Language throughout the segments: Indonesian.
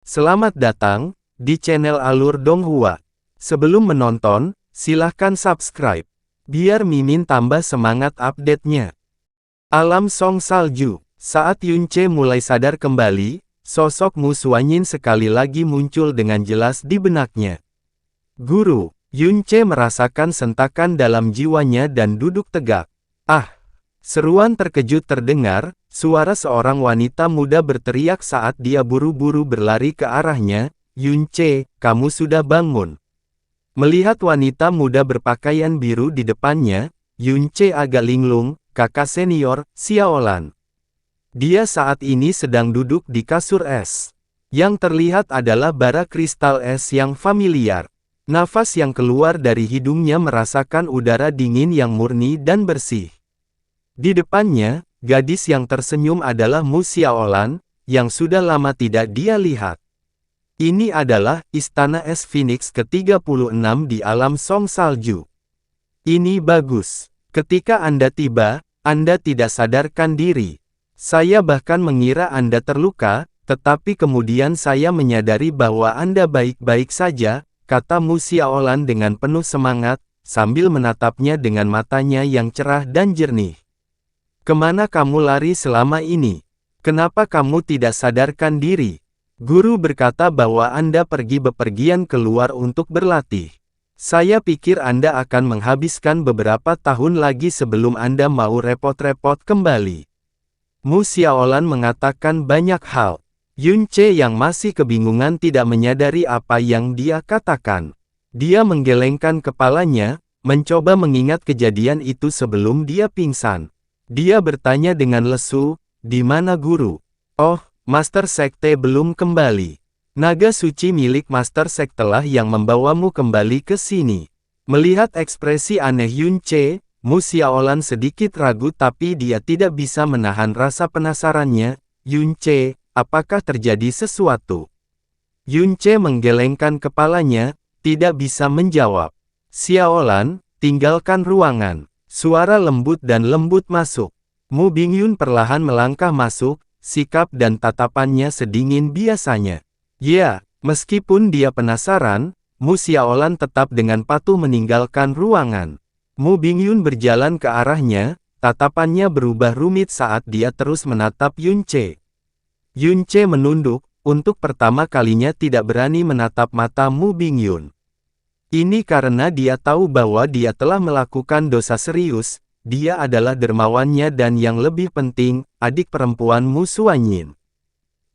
Selamat datang di channel Alur Donghua. Sebelum menonton, silahkan subscribe, biar Mimin tambah semangat update-nya. Alam Song Salju. Saat Yunche mulai sadar kembali, sosok Mu Xuanyin sekali lagi muncul dengan jelas di benaknya. Guru, Yunche merasakan sentakan dalam jiwanya dan duduk tegak. Ah! Seruan terkejut terdengar, suara seorang wanita muda berteriak saat dia buru-buru berlari ke arahnya, "Yunche, kamu sudah bangun." Melihat wanita muda berpakaian biru di depannya, Yunche agak linglung, kakak senior, Xiaolan. Dia saat ini sedang duduk di kasur es. Yang terlihat adalah bara kristal es yang familiar. Nafas yang keluar dari hidungnya merasakan udara dingin yang murni dan bersih. Di depannya, gadis yang tersenyum adalah Mu Xiaolan, yang sudah lama tidak dia lihat. Ini adalah Istana Es Phoenix ke-36 di Alam Song Salju. Ini bagus. Ketika Anda tiba, Anda tidak sadarkan diri. Saya bahkan mengira Anda terluka, tetapi kemudian saya menyadari bahwa Anda baik-baik saja, kata Mu Xiaolan dengan penuh semangat, sambil menatapnya dengan matanya yang cerah dan jernih. Kemana kamu lari selama ini? Kenapa kamu tidak sadarkan diri? Guru berkata bahwa Anda pergi bepergian keluar untuk berlatih. Saya pikir Anda akan menghabiskan beberapa tahun lagi sebelum Anda mau repot-repot kembali. Mu Xiaolan mengatakan banyak hal. Yunche yang masih kebingungan tidak menyadari apa yang dia katakan. Dia menggelengkan kepalanya, mencoba mengingat kejadian itu sebelum dia pingsan. Dia bertanya dengan lesu, "Di mana guru?" "Oh, Master Sekte belum kembali. Naga suci milik Master Sektelah yang membawamu kembali ke sini." Melihat ekspresi aneh Yunche, Mu Xiaolan sedikit ragu tapi dia tidak bisa menahan rasa penasarannya. "Yunche, apakah terjadi sesuatu?" Yunche menggelengkan kepalanya, tidak bisa menjawab. "Xiaolan, tinggalkan ruangan." Suara lembut dan lembut masuk. Mu Bingyun perlahan melangkah masuk, sikap dan tatapannya sedingin biasanya. Ya, meskipun dia penasaran, Mu Xiaolan tetap dengan patuh meninggalkan ruangan. Mu Bingyun berjalan ke arahnya, tatapannya berubah rumit saat dia terus menatap Yunche. Yunche menunduk, untuk pertama kalinya tidak berani menatap mata Mu Bingyun. Ini karena dia tahu bahwa dia telah melakukan dosa serius, dia adalah dermawannya dan yang lebih penting, adik perempuan Mu Xuanyin.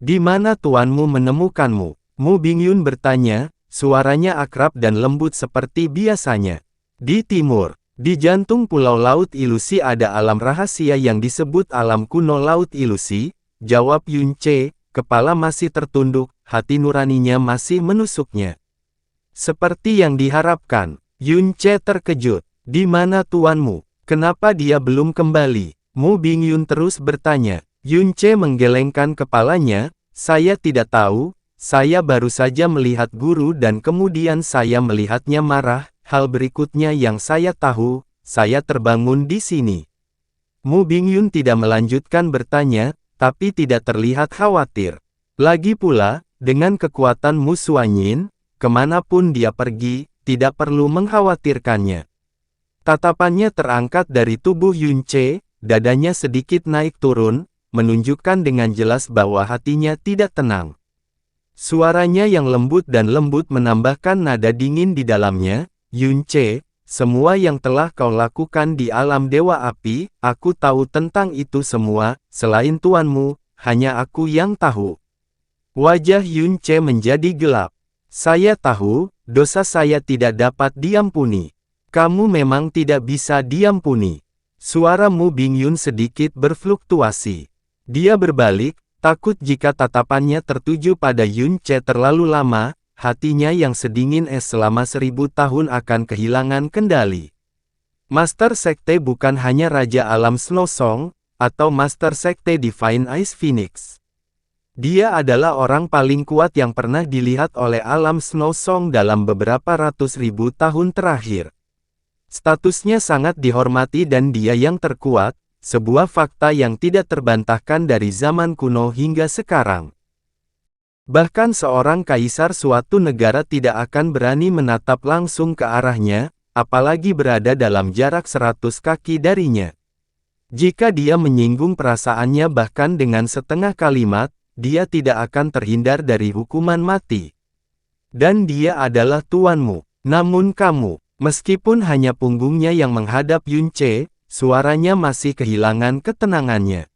"Di mana tuanmu menemukanmu?" Mu Bingyun bertanya, suaranya akrab dan lembut seperti biasanya. "Di timur, di jantung Pulau Laut Ilusi ada alam rahasia yang disebut alam kuno Laut Ilusi," jawab Yunche, kepala masih tertunduk, hati nuraninya masih menusuknya. Seperti yang diharapkan, Yunche terkejut. "Di mana tuanmu? Kenapa dia belum kembali?" Mu Bingyun terus bertanya. Yunche menggelengkan kepalanya, "Saya tidak tahu, saya baru saja melihat guru dan kemudian saya melihatnya marah. Hal berikutnya yang saya tahu, saya terbangun di sini." Mu Bingyun tidak melanjutkan bertanya, tapi tidak terlihat khawatir. Lagi pula, dengan kekuatan Mu Xuanyin, kemanapun dia pergi, tidak perlu mengkhawatirkannya. Tatapannya terangkat dari tubuh Yunche, dadanya sedikit naik turun, menunjukkan dengan jelas bahwa hatinya tidak tenang. Suaranya yang lembut dan lembut menambahkan nada dingin di dalamnya, "Yunche, semua yang telah kau lakukan di alam Dewa Api, aku tahu tentang itu semua, selain tuanmu, hanya aku yang tahu." Wajah Yunche menjadi gelap. "Saya tahu, dosa saya tidak dapat diampuni. Kamu memang tidak bisa diampuni." Suara Mu Bingyun sedikit berfluktuasi. Dia berbalik, takut jika tatapannya tertuju pada Yunche terlalu lama, hatinya yang sedingin es selama 1000 tahun akan kehilangan kendali. Master Sekte bukan hanya Raja Alam Snow Song, atau Master Sekte Divine Ice Phoenix. Dia adalah orang paling kuat yang pernah dilihat oleh alam Snow Song dalam beberapa ratus ribu tahun terakhir. Statusnya sangat dihormati dan dia yang terkuat, sebuah fakta yang tidak terbantahkan dari zaman kuno hingga sekarang. Bahkan seorang kaisar suatu negara tidak akan berani menatap langsung ke arahnya, apalagi berada dalam jarak 100 kaki darinya. Jika dia menyinggung perasaannya bahkan dengan setengah kalimat, dia tidak akan terhindar dari hukuman mati. Dan dia adalah tuanmu. Namun kamu, meskipun hanya punggungnya yang menghadap Yunce, suaranya masih kehilangan ketenangannya.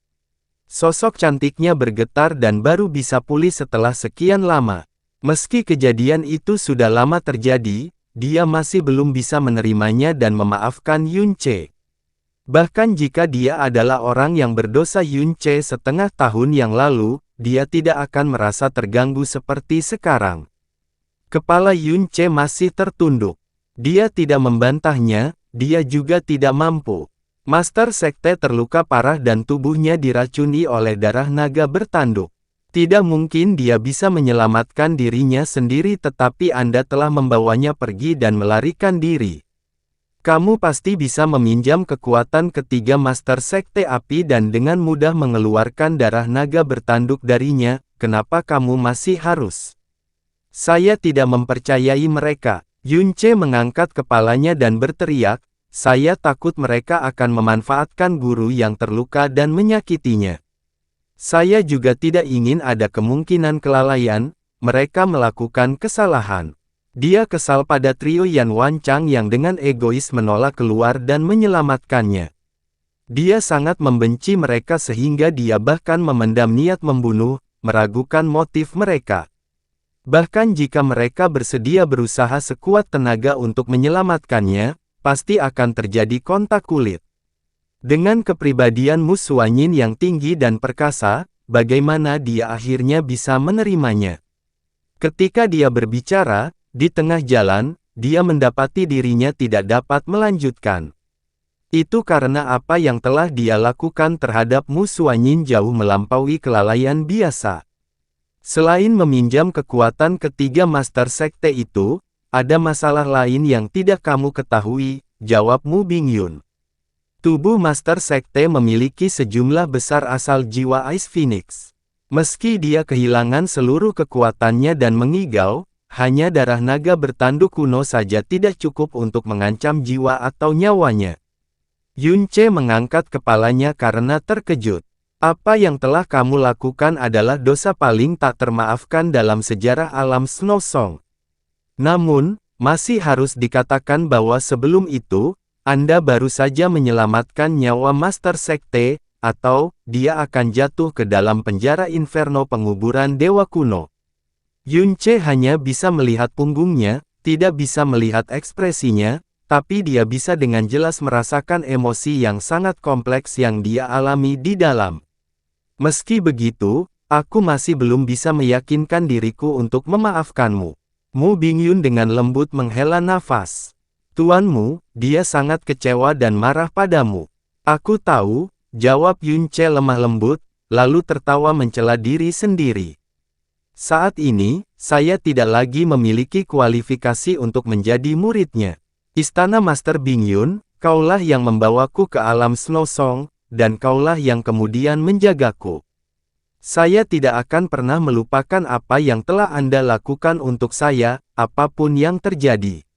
Sosok cantiknya bergetar dan baru bisa pulih setelah sekian lama. Meski kejadian itu sudah lama terjadi, dia masih belum bisa menerimanya dan memaafkan Yunce. Bahkan jika dia adalah orang yang berdosa Yunce setengah tahun yang lalu, dia tidak akan merasa terganggu seperti sekarang. Kepala Yunce masih tertunduk. Dia tidak membantahnya, dia juga tidak mampu. Master Sekte terluka parah dan tubuhnya diracuni oleh darah naga bertanduk. Tidak mungkin dia bisa menyelamatkan dirinya sendiri tetapi Anda telah membawanya pergi dan melarikan diri. Kamu pasti bisa meminjam kekuatan ketiga Master Sekte Api dan dengan mudah mengeluarkan darah naga bertanduk darinya, kenapa kamu masih harus? Saya tidak mempercayai mereka. Yunce mengangkat kepalanya dan berteriak, saya takut mereka akan memanfaatkan guru yang terluka dan menyakitinya. Saya juga tidak ingin ada kemungkinan kelalaian, mereka melakukan kesalahan. Dia kesal pada trio Yan Wanchang yang dengan egois menolak keluar dan menyelamatkannya. Dia sangat membenci mereka sehingga dia bahkan memendam niat membunuh, meragukan motif mereka. Bahkan jika mereka bersedia berusaha sekuat tenaga untuk menyelamatkannya, pasti akan terjadi kontak kulit. Dengan kepribadian Mu Suanyin yang tinggi dan perkasa, bagaimana dia akhirnya bisa menerimanya? Ketika dia berbicara, di tengah jalan, dia mendapati dirinya tidak dapat melanjutkan. Itu karena apa yang telah dia lakukan terhadap Mu Suanyin jauh melampaui kelalaian biasa. Selain meminjam kekuatan ketiga Master Sekte itu, ada masalah lain yang tidak kamu ketahui, jawab Mu Bingyun. Tubuh Master Sekte memiliki sejumlah besar asal jiwa Ice Phoenix. Meski dia kehilangan seluruh kekuatannya dan mengigau, hanya darah naga bertanduk kuno saja tidak cukup untuk mengancam jiwa atau nyawanya. Yunce mengangkat kepalanya karena terkejut. Apa yang telah kamu lakukan adalah dosa paling tak termaafkan dalam sejarah alam Snow Song. Namun, masih harus dikatakan bahwa sebelum itu, Anda baru saja menyelamatkan nyawa Master Sekte, atau, dia akan jatuh ke dalam penjara inferno penguburan dewa kuno. Yunce hanya bisa melihat punggungnya, tidak bisa melihat ekspresinya, tapi dia bisa dengan jelas merasakan emosi yang sangat kompleks yang dia alami di dalam. Meski begitu, aku masih belum bisa meyakinkan diriku untuk memaafkanmu. Mu Bingyun dengan lembut menghela nafas. Tuanmu, dia sangat kecewa dan marah padamu. Aku tahu, jawab Yunce lemah lembut, lalu tertawa mencela diri sendiri. Saat ini, saya tidak lagi memiliki kualifikasi untuk menjadi muridnya. Istana Master Bingyun, kaulah yang membawaku ke alam Snow Song, dan kaulah yang kemudian menjagaku. Saya tidak akan pernah melupakan apa yang telah Anda lakukan untuk saya, apapun yang terjadi.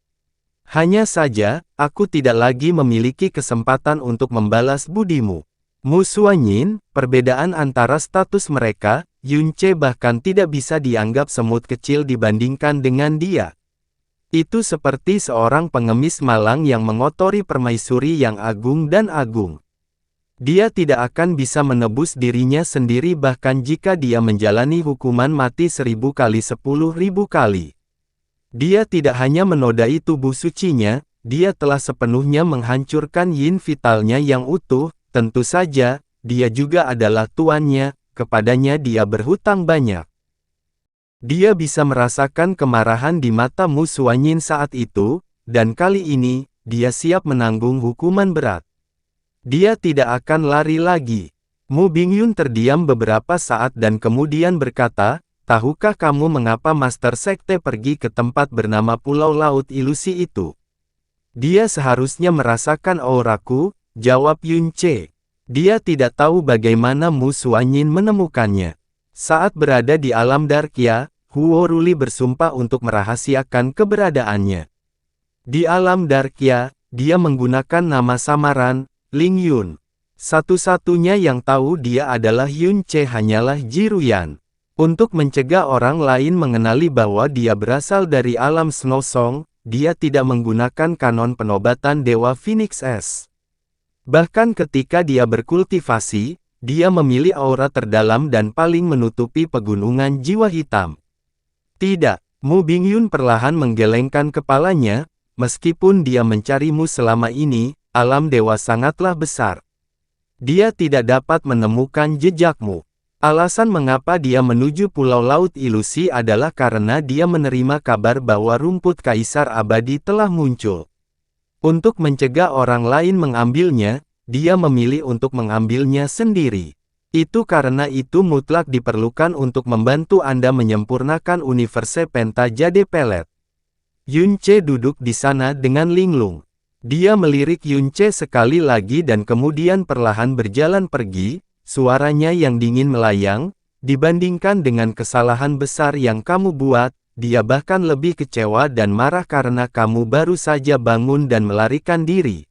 Hanya saja, aku tidak lagi memiliki kesempatan untuk membalas budimu. Mu Suanyin, perbedaan antara status mereka, Yunce bahkan tidak bisa dianggap semut kecil dibandingkan dengan dia. Itu seperti seorang pengemis malang yang mengotori permaisuri yang agung dan agung. Dia tidak akan bisa menebus dirinya sendiri bahkan jika dia menjalani hukuman mati 1000 kali 10.000 kali. Dia tidak hanya menodai tubuh sucinya, dia telah sepenuhnya menghancurkan yin vitalnya yang utuh, tentu saja, dia juga adalah tuannya, kepadanya dia berhutang banyak. Dia bisa merasakan kemarahan di mata Mu Suanyin saat itu, dan kali ini, dia siap menanggung hukuman berat. Dia tidak akan lari lagi. Mu Bingyun terdiam beberapa saat dan kemudian berkata, tahukah kamu mengapa Master Sekte pergi ke tempat bernama Pulau Laut Ilusi itu? Dia seharusnya merasakan auraku, jawab Yunce. Dia tidak tahu bagaimana Mu Suanyin menemukannya. Saat berada di alam Darkya, Huo Ruli bersumpah untuk merahasiakan keberadaannya. Di alam Darkya, dia menggunakan nama samaran, Ling Yun. Satu-satunya yang tahu dia adalah Yun Ce hanyalah Jiruyan. Untuk mencegah orang lain mengenali bahwa dia berasal dari alam Snow Song, dia tidak menggunakan kanon penobatan Dewa Phoenix S. Bahkan ketika dia berkultivasi, dia memilih aura terdalam dan paling menutupi pegunungan jiwa hitam. Tidak, Mu Bingyun perlahan menggelengkan kepalanya. Meskipun dia mencarimu selama ini, alam dewa sangatlah besar. Dia tidak dapat menemukan jejakmu. Alasan mengapa dia menuju Pulau Laut Ilusi adalah karena dia menerima kabar bahwa rumput kaisar abadi telah muncul. Untuk mencegah orang lain mengambilnya, dia memilih untuk mengambilnya sendiri. Itu karena itu mutlak diperlukan untuk membantu Anda menyempurnakan universe Penta Jade Pelet. Yun Ce duduk di sana dengan linglung. Dia melirik Yun Ce sekali lagi dan kemudian perlahan berjalan pergi, suaranya yang dingin melayang. Dibandingkan dengan kesalahan besar yang kamu buat, dia bahkan lebih kecewa dan marah karena kamu baru saja bangun dan melarikan diri.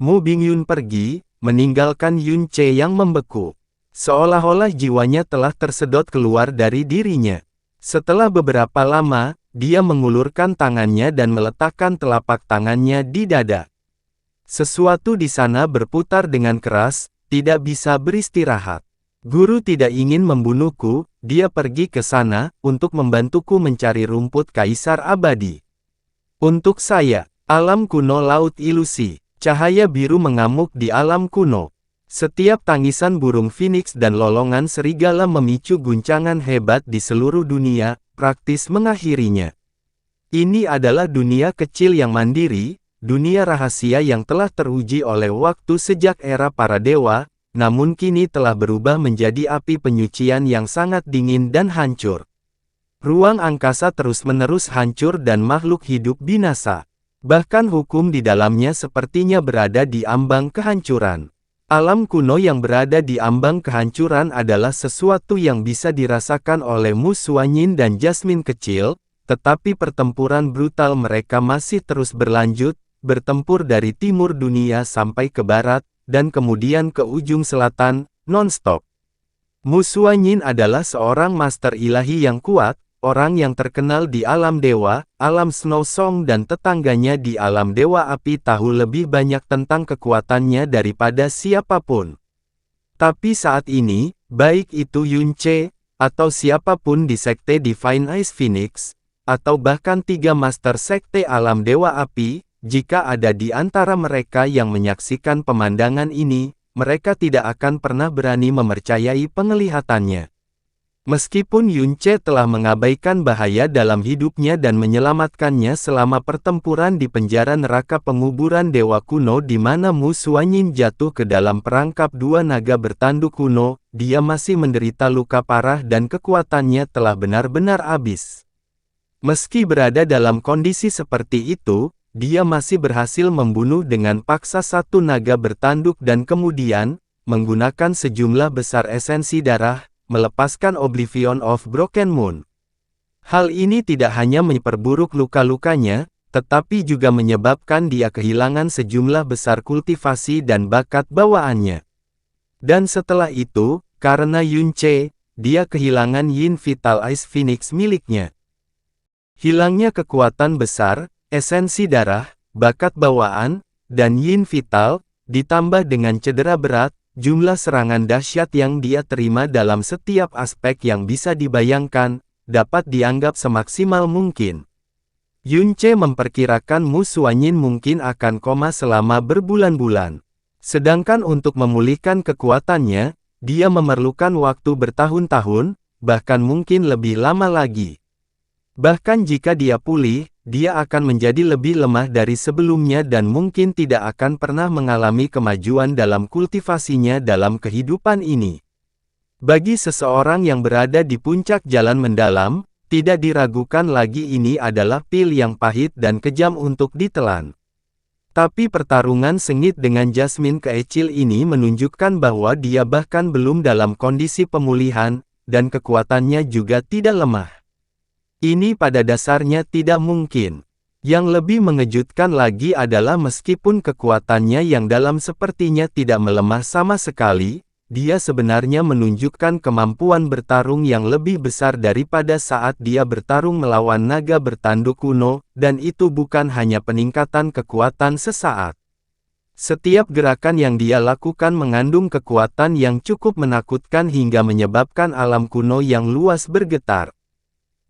Mu Bingyun pergi, meninggalkan Yun Ce yang membeku. Seolah-olah jiwanya telah tersedot keluar dari dirinya. Setelah beberapa lama, dia mengulurkan tangannya dan meletakkan telapak tangannya di dada. Sesuatu di sana berputar dengan keras, tidak bisa beristirahat. Guru tidak ingin membunuhku, dia pergi ke sana, untuk membantuku mencari rumput kaisar abadi. Untuk saya, alam kuno Laut Ilusi, cahaya biru mengamuk di alam kuno. Setiap tangisan burung Phoenix dan lolongan serigala memicu guncangan hebat di seluruh dunia, praktis mengakhirinya. Ini adalah dunia kecil yang mandiri, dunia rahasia yang telah teruji oleh waktu sejak era para dewa, namun kini telah berubah menjadi api penyucian yang sangat dingin dan hancur. Ruang angkasa terus-menerus hancur dan makhluk hidup binasa. Bahkan hukum di dalamnya sepertinya berada di ambang kehancuran. Alam kuno yang berada di ambang kehancuran adalah sesuatu yang bisa dirasakan oleh Mu Suanyin dan Jasmine kecil, tetapi pertempuran brutal mereka masih terus berlanjut, bertempur dari timur dunia sampai ke barat, dan kemudian ke ujung selatan, non-stop. Mu Suanyin adalah seorang master ilahi yang kuat, orang yang terkenal di alam dewa, alam Snow Song dan tetangganya di alam dewa api tahu lebih banyak tentang kekuatannya daripada siapapun. Tapi saat ini, baik itu Yun Ce, atau siapapun di sekte Divine Ice Phoenix, atau bahkan 3 master sekte alam dewa api, jika ada di antara mereka yang menyaksikan pemandangan ini, mereka tidak akan pernah berani mempercayai penglihatannya. Meskipun Yun Ce telah mengabaikan bahaya dalam hidupnya dan menyelamatkannya selama pertempuran di penjara neraka penguburan dewa kuno di mana Mu Suanyin jatuh ke dalam perangkap 2 naga bertanduk kuno, dia masih menderita luka parah dan kekuatannya telah benar-benar habis. Meski berada dalam kondisi seperti itu, dia masih berhasil membunuh dengan paksa 1 naga bertanduk dan kemudian, menggunakan sejumlah besar esensi darah, melepaskan Oblivion of Broken Moon. Hal ini tidak hanya memperburuk luka-lukanya, tetapi juga menyebabkan dia kehilangan sejumlah besar kultivasi dan bakat bawaannya. Dan setelah itu, karena Yun Ce, dia kehilangan Yin Vital Ice Phoenix miliknya. Hilangnya kekuatan besar, esensi darah, bakat bawaan, dan Yin Vital, ditambah dengan cedera berat, jumlah serangan dahsyat yang dia terima dalam setiap aspek yang bisa dibayangkan, dapat dianggap semaksimal mungkin. Yun Ce memperkirakan Mu Suanyin mungkin akan koma selama berbulan-bulan. Sedangkan untuk memulihkan kekuatannya, dia memerlukan waktu bertahun-tahun, bahkan mungkin lebih lama lagi. Bahkan jika dia pulih, dia akan menjadi lebih lemah dari sebelumnya dan mungkin tidak akan pernah mengalami kemajuan dalam kultivasinya dalam kehidupan ini. Bagi seseorang yang berada di puncak jalan mendalam, tidak diragukan lagi ini adalah pil yang pahit dan kejam untuk ditelan. Tapi pertarungan sengit dengan Jasmine kecil ini menunjukkan bahwa dia bahkan belum dalam kondisi pemulihan, dan kekuatannya juga tidak lemah. Ini pada dasarnya tidak mungkin. Yang lebih mengejutkan lagi adalah meskipun kekuatannya yang dalam sepertinya tidak melemah sama sekali, dia sebenarnya menunjukkan kemampuan bertarung yang lebih besar daripada saat dia bertarung melawan naga bertanduk kuno, dan itu bukan hanya peningkatan kekuatan sesaat. Setiap gerakan yang dia lakukan mengandung kekuatan yang cukup menakutkan hingga menyebabkan alam kuno yang luas bergetar.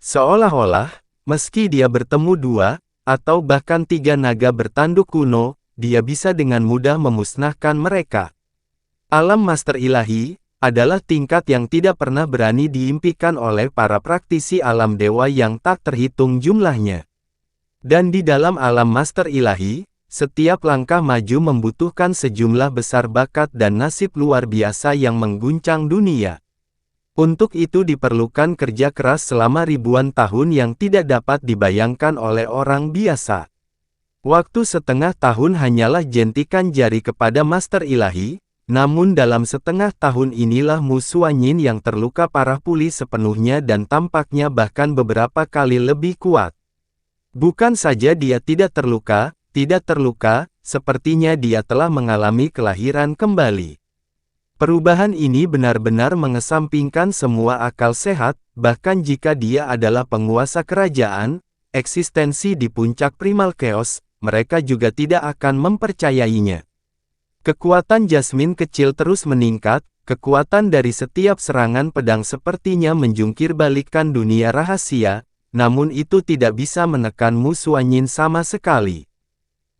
Seolah-olah, meski dia bertemu 2, atau bahkan 3 naga bertanduk kuno, dia bisa dengan mudah memusnahkan mereka. Alam Master Ilahi adalah tingkat yang tidak pernah berani diimpikan oleh para praktisi alam dewa yang tak terhitung jumlahnya. Dan di dalam alam Master Ilahi, setiap langkah maju membutuhkan sejumlah besar bakat dan nasib luar biasa yang mengguncang dunia. Untuk itu diperlukan kerja keras selama ribuan tahun yang tidak dapat dibayangkan oleh orang biasa. Waktu setengah tahun hanyalah jentikan jari kepada Master Ilahi, namun dalam setengah tahun inilah Mu Xuanyin yang terluka parah pulih sepenuhnya dan tampaknya bahkan beberapa kali lebih kuat. Bukan saja dia tidak terluka, sepertinya dia telah mengalami kelahiran kembali. Perubahan ini benar-benar mengesampingkan semua akal sehat, bahkan jika dia adalah penguasa kerajaan, eksistensi di puncak primal chaos, mereka juga tidak akan mempercayainya. Kekuatan Jasmine kecil terus meningkat, kekuatan dari setiap serangan pedang sepertinya menjungkir balikkan dunia rahasia, namun itu tidak bisa menekan Mu Xuanyin sama sekali.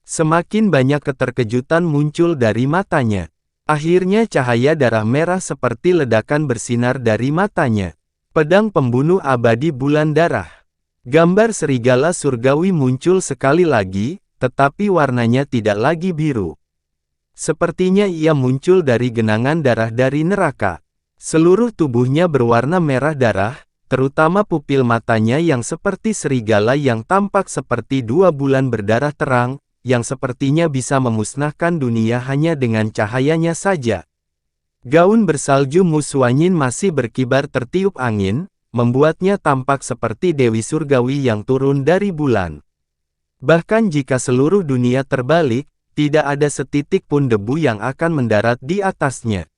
Semakin banyak keterkejutan muncul dari matanya. Akhirnya cahaya darah merah seperti ledakan bersinar dari matanya. Pedang pembunuh abadi bulan darah. Gambar serigala surgawi muncul sekali lagi, tetapi warnanya tidak lagi biru. Sepertinya ia muncul dari genangan darah dari neraka. Seluruh tubuhnya berwarna merah darah, terutama pupil matanya yang seperti serigala yang tampak seperti 2 bulan berdarah terang, yang sepertinya bisa memusnahkan dunia hanya dengan cahayanya saja. Gaun bersalju Mu Xuanyin masih berkibar tertiup angin, membuatnya tampak seperti Dewi Surgawi yang turun dari bulan. Bahkan jika seluruh dunia terbalik, tidak ada setitik pun debu yang akan mendarat di atasnya.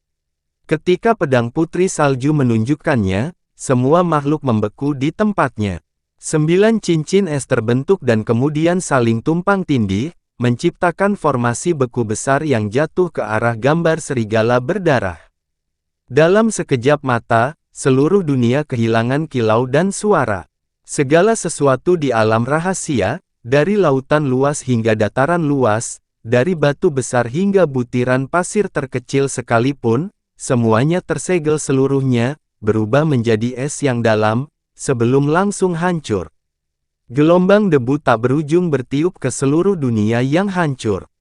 Ketika pedang Putri Salju menunjukkannya, semua makhluk membeku di tempatnya. 9 cincin es terbentuk dan kemudian saling tumpang tindih, menciptakan formasi beku besar yang jatuh ke arah gambar serigala berdarah. Dalam sekejap mata, seluruh dunia kehilangan kilau dan suara. Segala sesuatu di alam rahasia, dari lautan luas hingga dataran luas, dari batu besar hingga butiran pasir terkecil sekalipun, semuanya tersegel seluruhnya, berubah menjadi es yang dalam, sebelum langsung hancur. Gelombang debu tak berujung bertiup ke seluruh dunia yang hancur.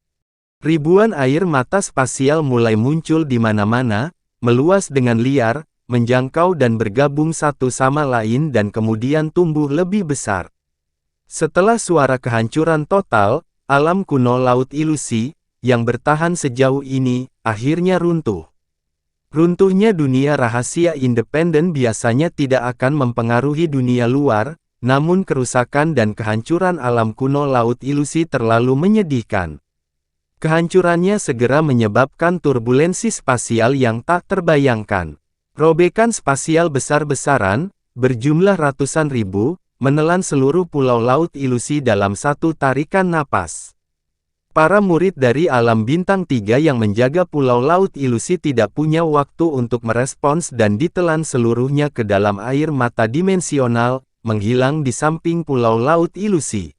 Ribuan air mata spasial mulai muncul di mana-mana, meluas dengan liar, menjangkau dan bergabung satu sama lain dan kemudian tumbuh lebih besar. Setelah suara kehancuran total, alam kuno laut ilusi, yang bertahan sejauh ini, akhirnya runtuh. Runtuhnya dunia rahasia independen biasanya tidak akan mempengaruhi dunia luar, namun kerusakan dan kehancuran alam kuno laut ilusi terlalu menyedihkan. Kehancurannya segera menyebabkan turbulensi spasial yang tak terbayangkan. Robekan spasial besar-besaran, berjumlah ratusan ribu, menelan seluruh pulau laut ilusi dalam satu tarikan napas. Para murid dari alam bintang 3 yang menjaga pulau laut ilusi tidak punya waktu untuk merespons dan ditelan seluruhnya ke dalam air mata dimensional, menghilang di samping pulau laut ilusi.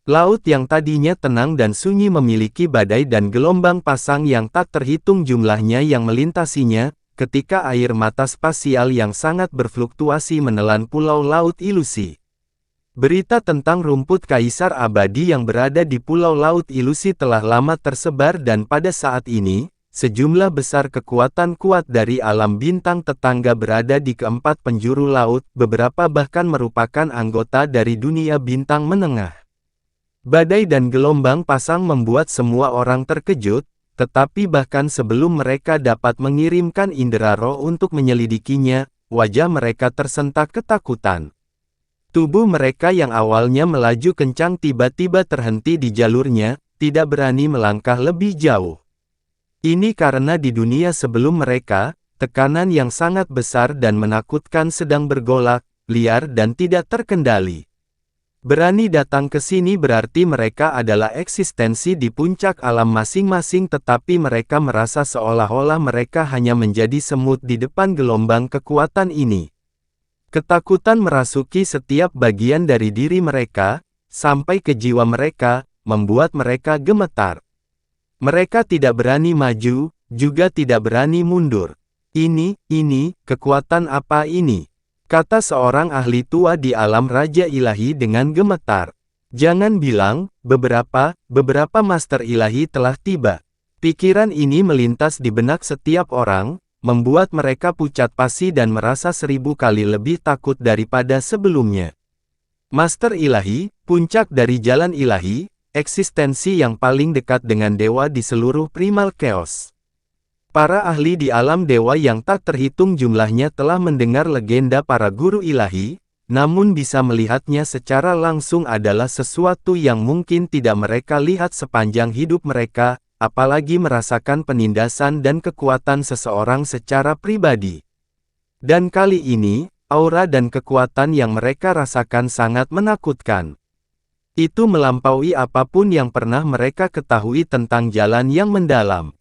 Laut yang tadinya tenang dan sunyi memiliki badai dan gelombang pasang yang tak terhitung jumlahnya yang melintasinya, ketika air mata spasial yang sangat berfluktuasi menelan pulau laut ilusi. Berita tentang rumput kaisar abadi yang berada di pulau laut ilusi telah lama tersebar dan pada saat ini, sejumlah besar kekuatan kuat dari alam bintang tetangga berada di keempat penjuru laut, beberapa bahkan merupakan anggota dari dunia bintang menengah. Badai dan gelombang pasang membuat semua orang terkejut, tetapi bahkan sebelum mereka dapat mengirimkan indera roh untuk menyelidikinya, wajah mereka tersentak ketakutan. Tubuh mereka yang awalnya melaju kencang tiba-tiba terhenti di jalurnya, tidak berani melangkah lebih jauh. Ini karena di dunia sebelum mereka, tekanan yang sangat besar dan menakutkan sedang bergolak, liar dan tidak terkendali. Berani datang ke sini berarti mereka adalah eksistensi di puncak alam masing-masing, tetapi mereka merasa seolah-olah mereka hanya menjadi semut di depan gelombang kekuatan ini. Ketakutan merasuki setiap bagian dari diri mereka, sampai ke jiwa mereka, membuat mereka gemetar. Mereka tidak berani maju, juga tidak berani mundur. Ini, kekuatan apa ini? Kata seorang ahli tua di alam Raja Ilahi dengan gemetar. Jangan bilang, beberapa master ilahi telah tiba. Pikiran ini melintas di benak setiap orang, membuat mereka pucat pasi dan merasa 1000 kali lebih takut daripada sebelumnya. Master ilahi, puncak dari jalan ilahi, eksistensi yang paling dekat dengan dewa di seluruh primal chaos. Para ahli di alam dewa yang tak terhitung jumlahnya telah mendengar legenda para guru ilahi, namun bisa melihatnya secara langsung adalah sesuatu yang mungkin tidak mereka lihat sepanjang hidup mereka, apalagi merasakan penindasan dan kekuatan seseorang secara pribadi. Dan kali ini, aura dan kekuatan yang mereka rasakan sangat menakutkan. Itu melampaui apapun yang pernah mereka ketahui tentang jalan yang mendalam.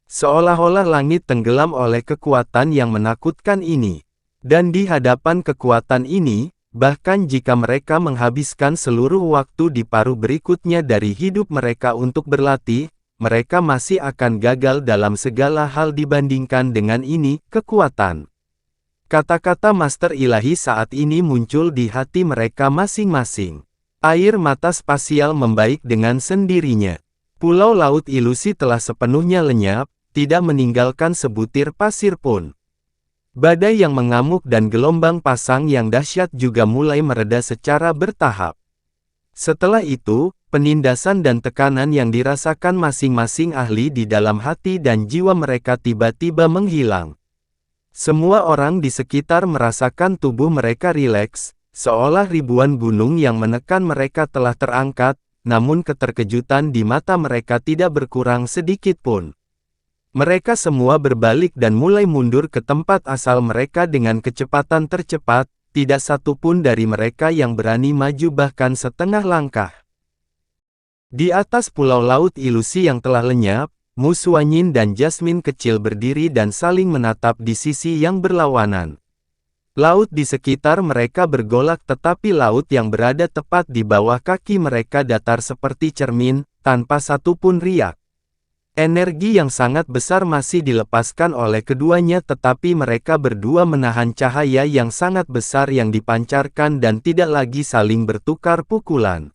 Seolah-olah langit tenggelam oleh kekuatan yang menakutkan ini. Dan di hadapan kekuatan ini, bahkan jika mereka menghabiskan seluruh waktu di paruh berikutnya dari hidup mereka untuk berlatih, mereka masih akan gagal dalam segala hal dibandingkan dengan ini, kekuatan. Kata-kata Master Ilahi saat ini muncul di hati mereka masing-masing. Air mata spasial membaik dengan sendirinya. Pulau laut ilusi telah sepenuhnya lenyap, tidak meninggalkan sebutir pasir pun. Badai yang mengamuk dan gelombang pasang yang dahsyat juga mulai mereda secara bertahap. Setelah itu, penindasan dan tekanan yang dirasakan masing-masing ahli di dalam hati dan jiwa mereka tiba-tiba menghilang. Semua orang di sekitar merasakan tubuh mereka rileks, seolah ribuan gunung yang menekan mereka telah terangkat, namun keterkejutan di mata mereka tidak berkurang sedikit pun. Mereka semua berbalik dan mulai mundur ke tempat asal mereka dengan kecepatan tercepat, tidak satu pun dari mereka yang berani maju bahkan setengah langkah. Di atas pulau laut ilusi yang telah lenyap, Mu Xuanyin dan Jasmine kecil berdiri dan saling menatap di sisi yang berlawanan. Laut di sekitar mereka bergolak tetapi laut yang berada tepat di bawah kaki mereka datar seperti cermin, tanpa satu pun riak. Energi yang sangat besar masih dilepaskan oleh keduanya tetapi mereka berdua menahan cahaya yang sangat besar yang dipancarkan dan tidak lagi saling bertukar pukulan.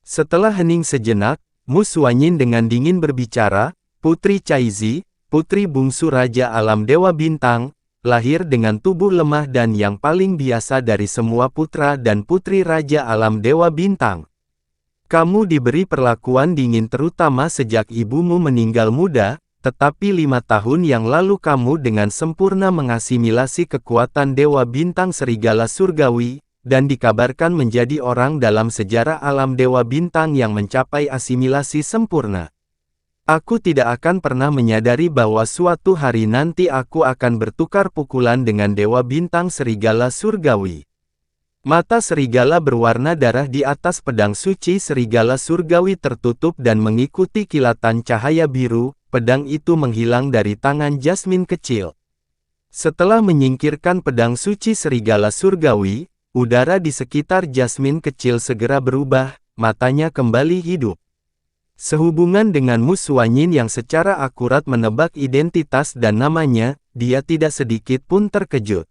Setelah hening sejenak, Mu Xuanyin dengan dingin berbicara, Putri Caizi, putri bungsu Raja Alam Dewa Bintang, lahir dengan tubuh lemah dan yang paling biasa dari semua putra dan putri Raja Alam Dewa Bintang. Kamu diberi perlakuan dingin terutama sejak ibumu meninggal muda, tetapi 5 tahun yang lalu kamu dengan sempurna mengasimilasi kekuatan Dewa Bintang Serigala Surgawi, dan dikabarkan menjadi orang dalam sejarah alam Dewa Bintang yang mencapai asimilasi sempurna. Aku tidak akan pernah menyadari bahwa suatu hari nanti aku akan bertukar pukulan dengan Dewa Bintang Serigala Surgawi. Mata serigala berwarna darah di atas pedang suci serigala surgawi tertutup dan mengikuti kilatan cahaya biru, pedang itu menghilang dari tangan Jasmine kecil. Setelah menyingkirkan pedang suci serigala surgawi, udara di sekitar Jasmine kecil segera berubah, matanya kembali hidup. Sehubungan dengan Mu Xuanyin yang secara akurat menebak identitas dan namanya, dia tidak sedikit pun terkejut.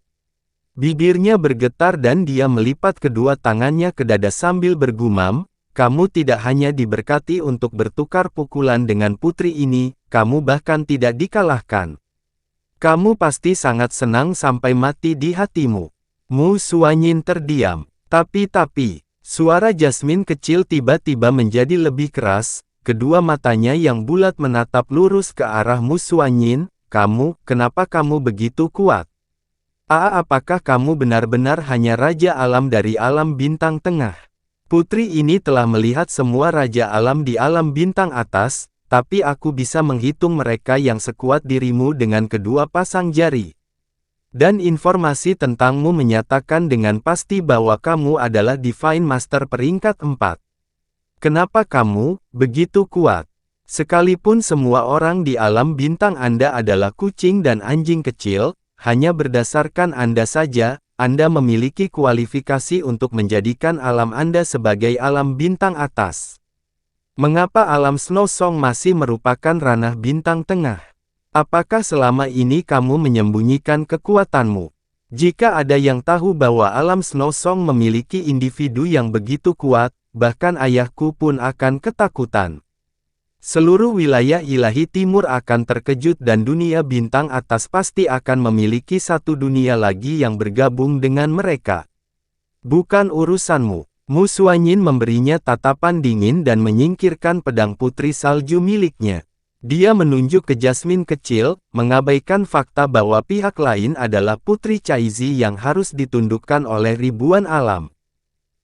Bibirnya bergetar dan dia melipat kedua tangannya ke dada sambil bergumam, kamu tidak hanya diberkati untuk bertukar pukulan dengan putri ini, kamu bahkan tidak dikalahkan. Kamu pasti sangat senang sampai mati di hatimu. Mu Xuanyin terdiam. Tapi, suara Jasmine kecil tiba-tiba menjadi lebih keras, kedua matanya yang bulat menatap lurus ke arah Mu Xuanyin, kenapa kamu begitu kuat? Apakah kamu benar-benar hanya Raja Alam dari alam bintang tengah? Putri ini telah melihat semua Raja Alam di alam bintang atas, tapi aku bisa menghitung mereka yang sekuat dirimu dengan kedua pasang jari. Dan informasi tentangmu menyatakan dengan pasti bahwa kamu adalah Divine Master peringkat 4. Kenapa kamu begitu kuat? Sekalipun semua orang di alam bintang Anda adalah kucing dan anjing kecil, hanya berdasarkan Anda saja, Anda memiliki kualifikasi untuk menjadikan alam Anda sebagai alam bintang atas. Mengapa alam Snow Song masih merupakan ranah bintang tengah? Apakah selama ini kamu menyembunyikan kekuatanmu? Jika ada yang tahu bahwa alam Snow Song memiliki individu yang begitu kuat, bahkan ayahku pun akan ketakutan. Seluruh wilayah ilahi timur akan terkejut dan dunia bintang atas pasti akan memiliki satu dunia lagi yang bergabung dengan mereka. Bukan urusanmu. Mu Xuanyin memberinya tatapan dingin dan menyingkirkan pedang putri salju miliknya. Dia menunjuk ke Jasmine kecil, mengabaikan fakta bahwa pihak lain adalah Putri Caizi yang harus ditundukkan oleh ribuan alam.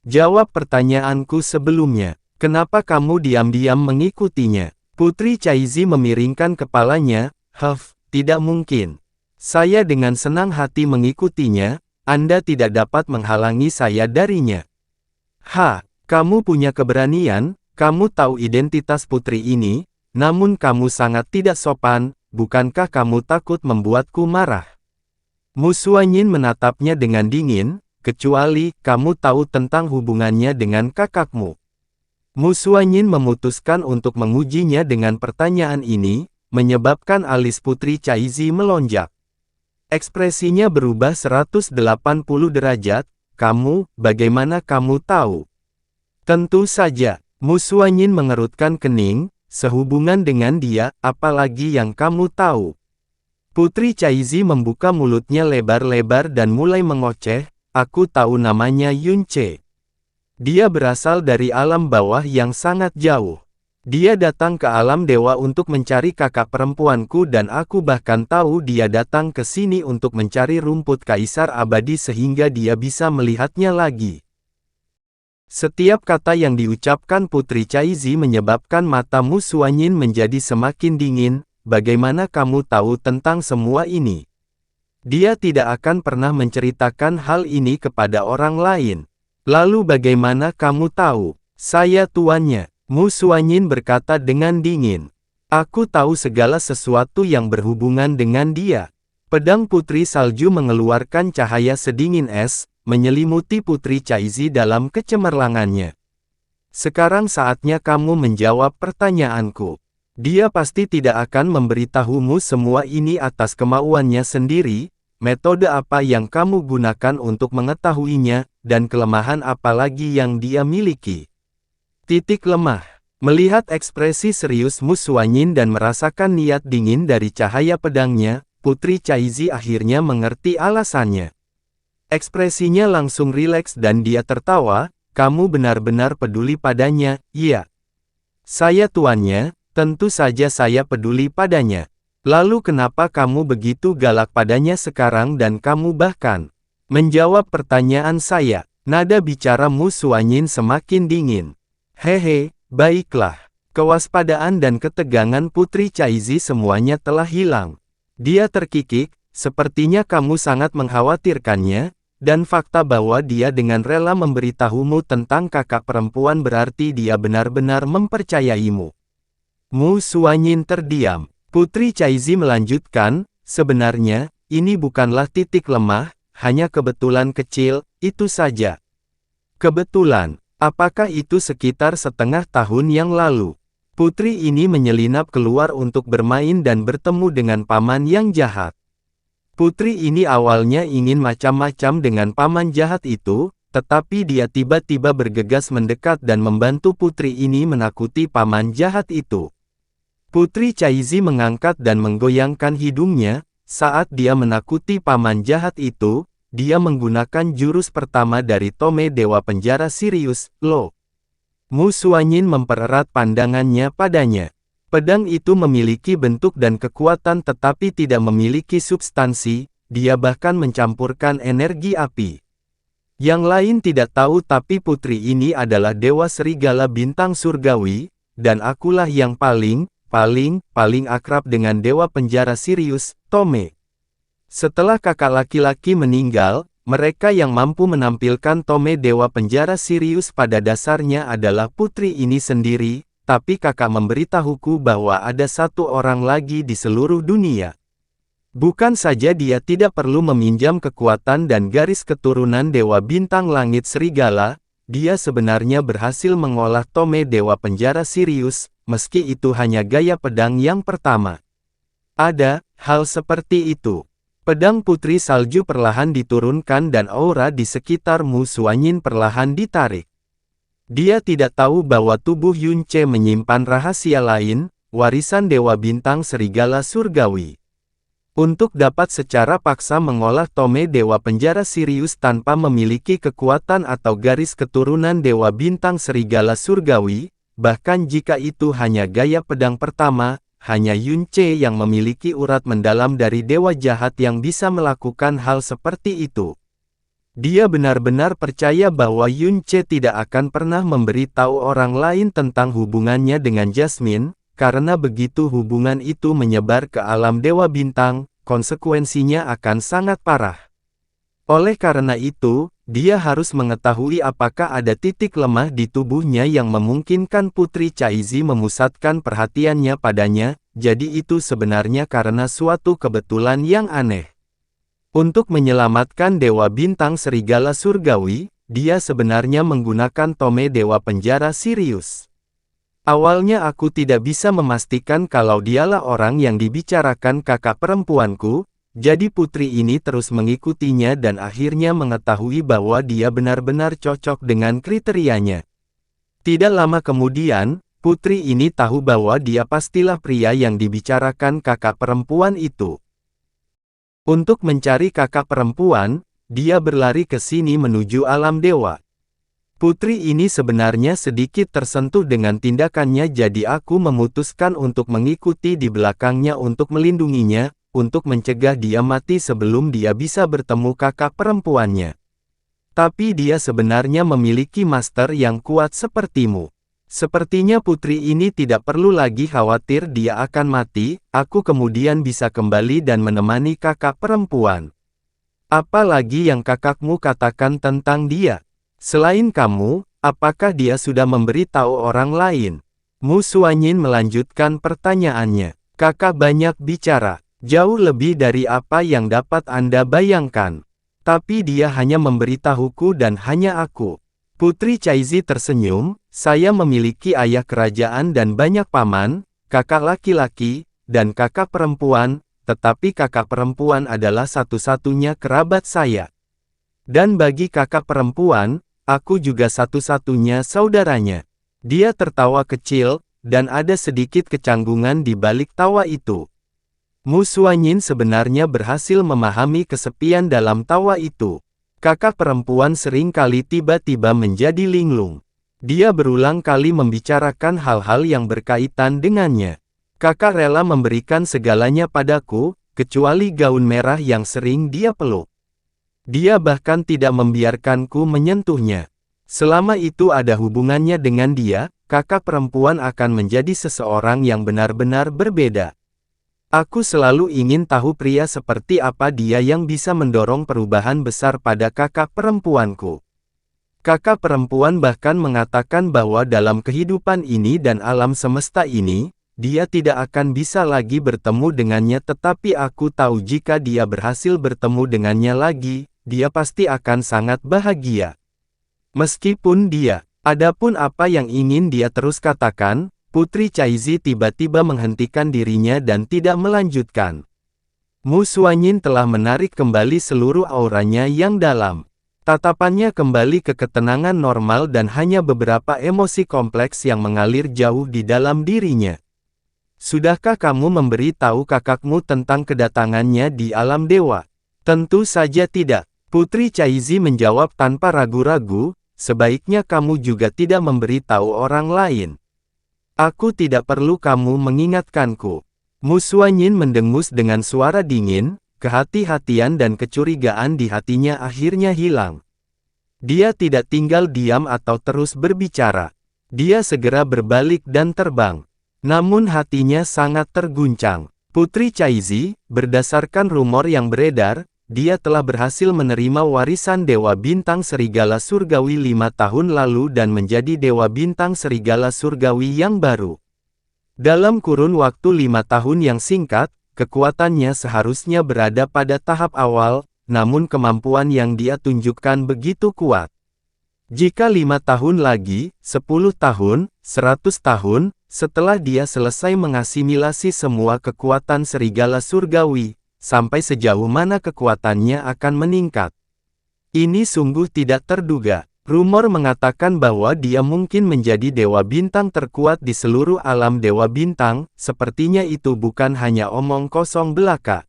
Jawab pertanyaanku sebelumnya. Kenapa kamu diam-diam mengikutinya? Putri Caizi memiringkan kepalanya, tidak mungkin. Saya dengan senang hati mengikutinya, Anda tidak dapat menghalangi saya darinya. Kamu punya keberanian, kamu tahu identitas putri ini, namun kamu sangat tidak sopan, bukankah kamu takut membuatku marah? Mu Xuanyin menatapnya dengan dingin, kecuali kamu tahu tentang hubungannya dengan kakakmu. Mu Xuanyin memutuskan untuk mengujinya dengan pertanyaan ini, menyebabkan alis Putri Caizi melonjak. Ekspresinya berubah 180 derajat, bagaimana kamu tahu? Tentu saja, Mu Xuanyin mengerutkan kening, sehubungan dengan dia, apalagi yang kamu tahu. Putri Caizi membuka mulutnya lebar-lebar dan mulai mengoceh, aku tahu namanya Yunce. Dia berasal dari alam bawah yang sangat jauh. Dia datang ke alam dewa untuk mencari kakak perempuanku dan aku bahkan tahu dia datang ke sini untuk mencari rumput kaisar abadi sehingga dia bisa melihatnya lagi. Setiap kata yang diucapkan Putri Caizi menyebabkan mata Mu Xuanyin menjadi semakin dingin. Bagaimana kamu tahu tentang semua ini? Dia tidak akan pernah menceritakan hal ini kepada orang lain. Lalu bagaimana kamu tahu? Saya tuannya, Mu Xuanyin berkata dengan dingin. Aku tahu segala sesuatu yang berhubungan dengan dia. Pedang Putri Salju mengeluarkan cahaya sedingin es, menyelimuti Putri Caizi dalam kecemerlangannya. Sekarang saatnya kamu menjawab pertanyaanku. Dia pasti tidak akan memberitahumu semua ini atas kemauannya sendiri. Metode apa yang kamu gunakan untuk mengetahuinya, dan kelemahan apa lagi yang dia miliki? Titik lemah. Melihat ekspresi serius Mu Xuanyin dan merasakan niat dingin dari cahaya pedangnya, Putri Caizi akhirnya mengerti alasannya. Ekspresinya langsung rileks dan dia tertawa, kamu benar-benar peduli padanya, iya. Saya tuannya, tentu saja saya peduli padanya. Lalu kenapa kamu begitu galak padanya sekarang dan kamu bahkan menjawab pertanyaan saya? Nada bicara Mu Xuanyin semakin dingin. Baiklah. Kewaspadaan dan ketegangan Putri Caizi semuanya telah hilang. Dia terkikik, sepertinya kamu sangat mengkhawatirkannya, dan fakta bahwa dia dengan rela memberitahumu tentang kakak perempuan berarti dia benar-benar mempercayaimu. Mu Xuanyin terdiam. Putri Caizi melanjutkan, sebenarnya, ini bukanlah titik lemah, hanya kebetulan kecil, itu saja. Kebetulan, apakah itu sekitar setengah tahun yang lalu? Putri ini menyelinap keluar untuk bermain dan bertemu dengan paman yang jahat. Putri ini awalnya ingin macam-macam dengan paman jahat itu, tetapi dia tiba-tiba bergegas mendekat dan membantu putri ini menakuti paman jahat itu. Putri Caizi mengangkat dan menggoyangkan hidungnya, saat dia menakuti paman jahat itu, dia menggunakan jurus pertama dari Tome Dewa Penjara Sirius, Lo. Mu Xuanyin mempererat pandangannya padanya. Pedang itu memiliki bentuk dan kekuatan tetapi tidak memiliki substansi, dia bahkan mencampurkan energi api. Yang lain tidak tahu tapi putri ini adalah dewa serigala bintang surgawi, dan akulah yang paling akrab dengan dewa penjara Sirius, Tome. Setelah kakak laki-laki meninggal, mereka yang mampu menampilkan Tome dewa penjara Sirius pada dasarnya adalah putri ini sendiri, tapi kakak memberitahuku bahwa ada satu orang lagi di seluruh dunia. Bukan saja dia tidak perlu meminjam kekuatan dan garis keturunan Dewa Bintang Langit Serigala, dia sebenarnya berhasil mengolah Tome Dewa Penjara Sirius, meski itu hanya gaya pedang yang pertama. Ada hal seperti itu. Pedang Putri Salju perlahan diturunkan dan aura di sekitar Mu Xuanyin perlahan ditarik. Dia tidak tahu bahwa tubuh Yunce menyimpan rahasia lain, warisan Dewa Bintang Serigala Surgawi. Untuk dapat secara paksa mengolah Tome Dewa Penjara Sirius tanpa memiliki kekuatan atau garis keturunan Dewa Bintang Serigala Surgawi, bahkan jika itu hanya gaya pedang pertama, hanya Yunce yang memiliki urat mendalam dari dewa jahat yang bisa melakukan hal seperti itu. Dia benar-benar percaya bahwa Yunce tidak akan pernah memberitahu orang lain tentang hubungannya dengan Jasmine, karena begitu hubungan itu menyebar ke alam Dewa Bintang, konsekuensinya akan sangat parah. Oleh karena itu, dia harus mengetahui apakah ada titik lemah di tubuhnya yang memungkinkan Putri Caizi memusatkan perhatiannya padanya, jadi itu sebenarnya karena suatu kebetulan yang aneh. Untuk menyelamatkan Dewa Bintang Serigala Surgawi, dia sebenarnya menggunakan Tome Dewa Penjara Sirius. Awalnya aku tidak bisa memastikan kalau dialah orang yang dibicarakan kakak perempuanku, jadi putri ini terus mengikutinya dan akhirnya mengetahui bahwa dia benar-benar cocok dengan kriterianya. Tidak lama kemudian, putri ini tahu bahwa dia pastilah pria yang dibicarakan kakak perempuan itu. Untuk mencari kakak perempuan, dia berlari ke sini menuju alam dewa. Putri ini sebenarnya sedikit tersentuh dengan tindakannya, jadi aku memutuskan untuk mengikuti di belakangnya untuk melindunginya, untuk mencegah dia mati sebelum dia bisa bertemu kakak perempuannya. Tapi dia sebenarnya memiliki master yang kuat sepertimu. Sepertinya putri ini tidak perlu lagi khawatir dia akan mati, aku kemudian bisa kembali dan menemani kakak perempuan. Apalagi yang kakakmu katakan tentang dia? Selain kamu, apakah dia sudah memberitahu orang lain? Mu Xuanyin melanjutkan pertanyaannya. Kakak banyak bicara, jauh lebih dari apa yang dapat Anda bayangkan. Tapi dia hanya memberitahuku dan hanya aku. Putri Caizi tersenyum, saya memiliki ayah kerajaan dan banyak paman, kakak laki-laki, dan kakak perempuan, tetapi kakak perempuan adalah satu-satunya kerabat saya. Dan bagi kakak perempuan, aku juga satu-satunya saudaranya. Dia tertawa kecil, dan ada sedikit kecanggungan di balik tawa itu. Mu Xuanyin sebenarnya berhasil memahami kesepian dalam tawa itu. Kakak perempuan sering kali tiba-tiba menjadi linglung. Dia berulang kali membicarakan hal-hal yang berkaitan dengannya. Kakak rela memberikan segalanya padaku, kecuali gaun merah yang sering dia peluk. Dia bahkan tidak membiarkanku menyentuhnya. Selama itu ada hubungannya dengan dia, kakak perempuan akan menjadi seseorang yang benar-benar berbeda. Aku selalu ingin tahu pria seperti apa dia yang bisa mendorong perubahan besar pada kakak perempuanku. Kakak perempuan bahkan mengatakan bahwa dalam kehidupan ini dan alam semesta ini, dia tidak akan bisa lagi bertemu dengannya, tetapi aku tahu jika dia berhasil bertemu dengannya lagi, dia pasti akan sangat bahagia. Meskipun dia, adapun apa yang ingin dia terus katakan, Putri Caizi tiba-tiba menghentikan dirinya dan tidak melanjutkan. Mu Xuanyin telah menarik kembali seluruh auranya yang dalam. Tatapannya kembali ke ketenangan normal dan hanya beberapa emosi kompleks yang mengalir jauh di dalam dirinya. Sudahkah kamu memberi tahu kakakmu tentang kedatangannya di alam dewa? Tentu saja tidak. Putri Caizi menjawab tanpa ragu-ragu, sebaiknya kamu juga tidak memberi tahu orang lain. Aku tidak perlu kamu mengingatkanku. Mu Xuanyin mendengus dengan suara dingin, kehati-hatian dan kecurigaan di hatinya akhirnya hilang. Dia tidak tinggal diam atau terus berbicara. Dia segera berbalik dan terbang. Namun hatinya sangat terguncang. Putri Caizi, berdasarkan rumor yang beredar, dia telah berhasil menerima warisan Dewa Bintang Serigala Surgawi 5 tahun lalu dan menjadi Dewa Bintang Serigala Surgawi yang baru. Dalam kurun waktu 5 tahun yang singkat, kekuatannya seharusnya berada pada tahap awal, namun kemampuan yang dia tunjukkan begitu kuat. Jika 5 tahun lagi, 10 tahun, 100 tahun, setelah dia selesai mengasimilasi semua kekuatan serigala surgawi, sampai sejauh mana kekuatannya akan meningkat. Ini sungguh tidak terduga. Rumor mengatakan bahwa dia mungkin menjadi Dewa Bintang terkuat di seluruh alam Dewa Bintang, sepertinya itu bukan hanya omong kosong belaka.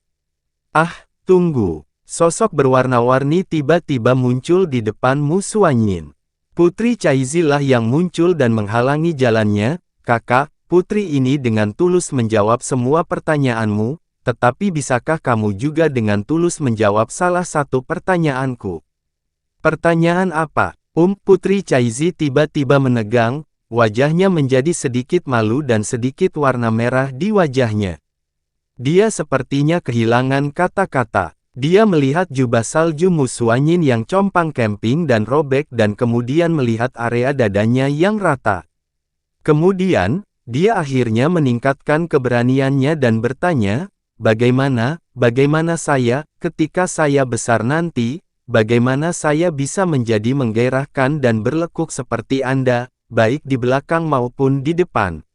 Ah, tunggu. Sosok berwarna-warni tiba-tiba muncul di depan Mu Xuanyin. Putri Caizi lah yang muncul dan menghalangi jalannya. Kakak, putri ini dengan tulus menjawab semua pertanyaanmu, tetapi bisakah kamu juga dengan tulus menjawab salah satu pertanyaanku? Pertanyaan apa? Putri Caizi tiba-tiba menegang, wajahnya menjadi sedikit malu dan sedikit warna merah di wajahnya. Dia sepertinya kehilangan kata-kata. Dia melihat jubah salju Mu Xuanyin yang compang-camping dan robek dan kemudian melihat area dadanya yang rata. Kemudian, dia akhirnya meningkatkan keberaniannya dan bertanya, bagaimana saya, ketika saya besar nanti, bagaimana saya bisa menjadi menggairahkan dan berlekuk seperti Anda, baik di belakang maupun di depan.